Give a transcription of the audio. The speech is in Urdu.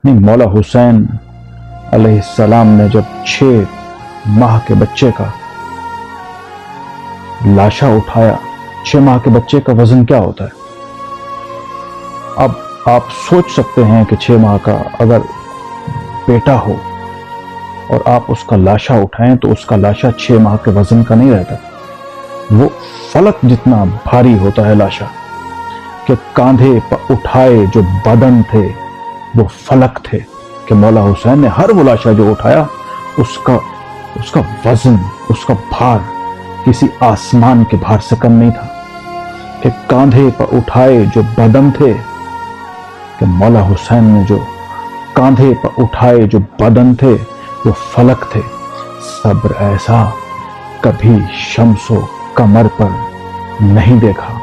نہیں، مولا حسین علیہ السلام نے جب 6 ماہ کے بچے کا لاشا اٹھایا، 6 ماہ کے بچے کا وزن کیا ہوتا ہے؟ اب آپ سوچ سکتے ہیں کہ 6 ماہ کا اگر بیٹا ہو اور آپ اس کا لاشا اٹھائیں تو اس کا لاشا 6 ماہ کے وزن کا نہیں رہتا، وہ فلک جتنا بھاری ہوتا ہے لاشا، کہ کاندھے پر اٹھائے جو بدن تھے وہ فلک تھے، کہ مولا حسین نے ہر وہ لاشا جو اٹھایا اس کا وزن، اس کا بھار کسی آسمان کے بھار سے کم نہیں تھا، کہ کاندھے پر اٹھائے جو بدن تھے، کہ مولا حسین نے جو کاندھے پر اٹھائے جو بدن تھے وہ فلک تھے۔ صبر ایسا کبھی شمس و قمر پر نہیں دیکھا۔